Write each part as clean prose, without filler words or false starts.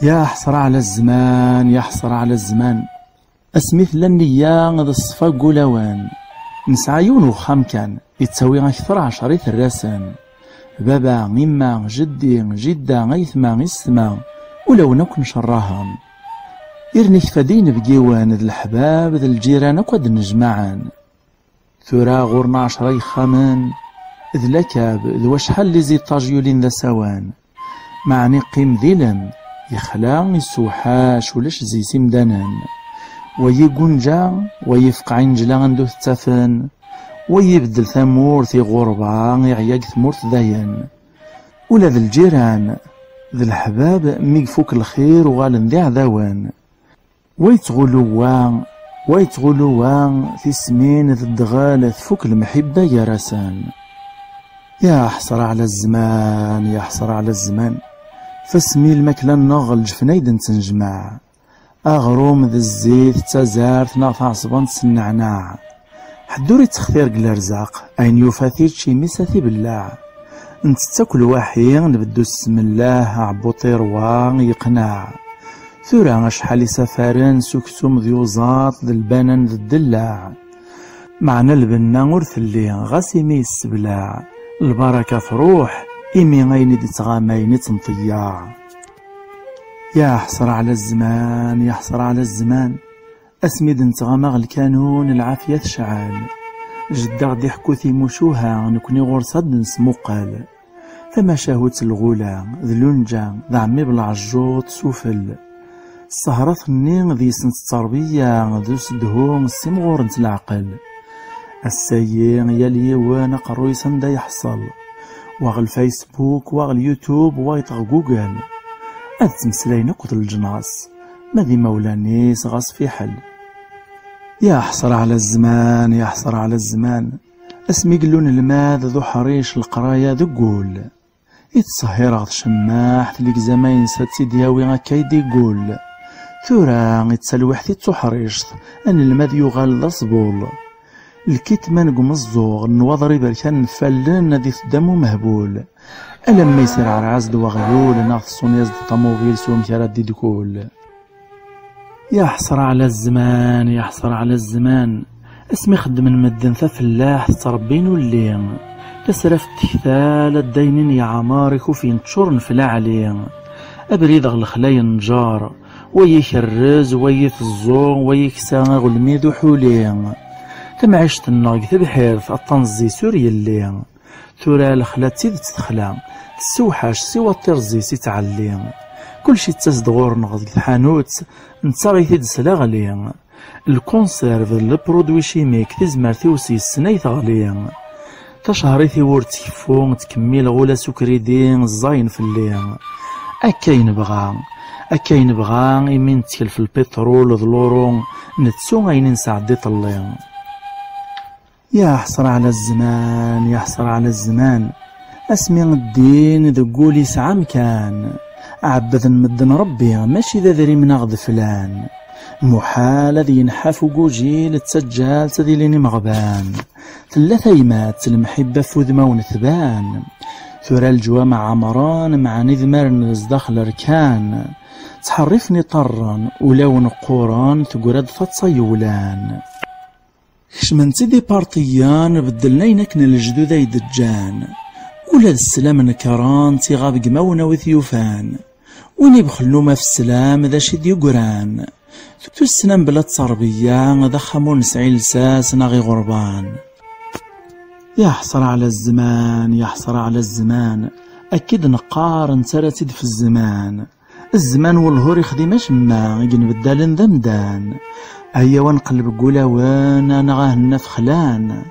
يا حسرة على الزمان، يا حسرة على الزمان. اسميت لنيا غد الصفا قولوان، نسعى يون وخام كان يتساوي أكثر 10 الراسن. بابا إما جدي جدة غيثما غيثما ولو نكون شراهم. إرني كفادين بقيوان ذا الحباب ذا الجيران أكواد نجمعان. ثورا غورنا 10 يخامن ذ لكاب ذو شحال لي زيطاجيولين ذا سوان. معني قيم ذيلم يخلا يسوحاش ولاش زي سمدانان. ويقنجا ويفقع نجلا غندو التافن، ويبدل ثمور في غربة يعياق ثمور ذاين. ولا ذا الجيران ذا الحباب ميقفوك الخير وغالن ذي عذاوان. ويتغلوا في سمين ذا الدغال تفوك المحبة يا راسان. يا حسرة على الزمان، يا حسرة على الزمان. فاسمي المكلا نغل جفنايد تنجمع، أغروم ذا الزيت تزارت ناغ عصبان تسنعناع. حدوري تختار قلرزاق أين يوفاثير شي ميساثي بالله. انت تاكل واحي نبدو السم الله عبو طيروان يقنع. ثورا شحال يسافرن سكسوم ذيوزاط ذا البنان ذا الدلاع. معنا البنا ورثلي غاسي مي السبلاع. البركة تروح إمي غيني دي تغاميني تنطياع. يا حسرة على الزمان، يا حسرة على الزمان. أسميد نتغامغ الكانون العافية تشعل. جدا غدي يحكو ثيموشوها نكوني غرصاد نسموقال. فما شاهوت الغولا ذلونجا ذا عمي بالعجوط سوفل. السهرة ثنين ذي سنت التربية ذو سدهون السمغور نت العقل. السيين يالي وانا قروي سندا يحصل. واغ الفيسبوك واغ اليوتيوب واغ جوجل. هاد تمسلاين قد الجناس ماذي مولانيس غاس في حل. يا حسرة على الزمان، يا حسرة على الزمان. اسمي قلون الماذ ذو حريش القرايا ذو قول. يتصهر غد شماح تليك زمان ساتي دياوي غاكايدي قول. ثورا يتسلوح ثي تحريش ان الماذ يغال ذا صبول. الكتمان قمزوغ النواظري بركان فلن ذي ثدامو مهبول. ألم يسير عرعاز دوا غيول ناغ الصونياز دي طموبيل سوم كرات دي دكول. يا حسرة على الزمان، يا حسرة على الزمان. اسمي خدم مدن فلاح تربين اللين. تسرف التكثال الدينين يا عمارك وفين تشورن فلا عليه. أبريد الخلاي نجار ويكرز ويثزو ويكساغ الميد وحولين. كما عشت الناق تبحيرث الطنزي سوريا اللين. ثورا الخلا تزيد تتخلا تسوحاش سوا الطرزي سيتعلي. كلشي تزدغور نغض الحانوت نتاغي تيد سلاغلي. الكونسيرف البرودوي شيميك تزمر تيوسي السناي تغلي. تشهري ثيور تكفو تكميل غولا سكريدين الزاين في الليل. أكاين بغا إمين تكل في البترول ذلورو نتسو غاين نساعدي طلي. يا حسرة على الزمان، يا حسرة على الزمان. اسمي الدين ذقولي يسعى مكان. عبد مدن ربي ماشي ذا ذري من غد فلان. محال ذي ينحاف وجوجيل تسجال تذيليني مغبان. ثلاثة يمات المحبة فوذمة ونثبان. ثورا الجوامع عمران مع نذمر نزدخل ركان. تحرفني طرا ولو نقوران تقرد فتصيولان. كشمنتي دي بارتيان بدلنا ينكن الجدود يدجان. ولا السلام نكران تيغاب قماونا وثيوفان. وين يبخلو ما في السلام ذا شي ديقران. تو السلام بلا تربية ذا خمون نسعي لساس ناغي غربان. يا حسرة على الزمان، يا حسرة على الزمان. أكيد نقار نتراتيد في الزمان. الزمان والهور يخدم شما ينبدالن ذا مدان. هيا ونقلب قولاوان انا غاهنا في خلان.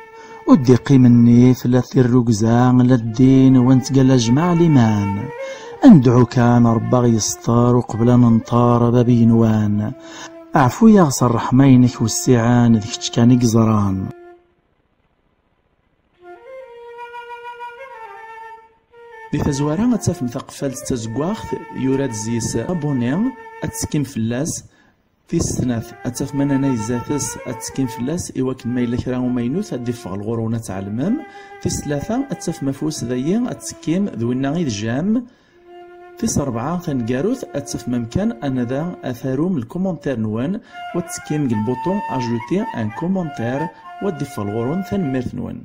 ودي قيمني ثلاثي الركزا لا الدين وانتقال جماع ليمان. اندعو كان ربا يسطر وقبل ننطار بابي ينوان. اعفو يغصر رحمينك والسعان ذيك كان يقزران. دي تزوارا تافم ثقفال تزقواخ يوراد زيس ابونيغ اتسكيم فلاس. في السناف أتف مننا يزاتس أتسكين فلاس إواكن ما إلا كرا ومينوث أدفع الغرونة تاع المام. في الثلاثة أتف مفوس ذايا أتسكيم ذوينا غير جام في 4 ثنقاروث أتسف ممكن أن ذا أثارو من الكومنتير نوان وتسكيم البوطون أجوتي أن كومنتير ودي فالغورون ثنميرت نوان.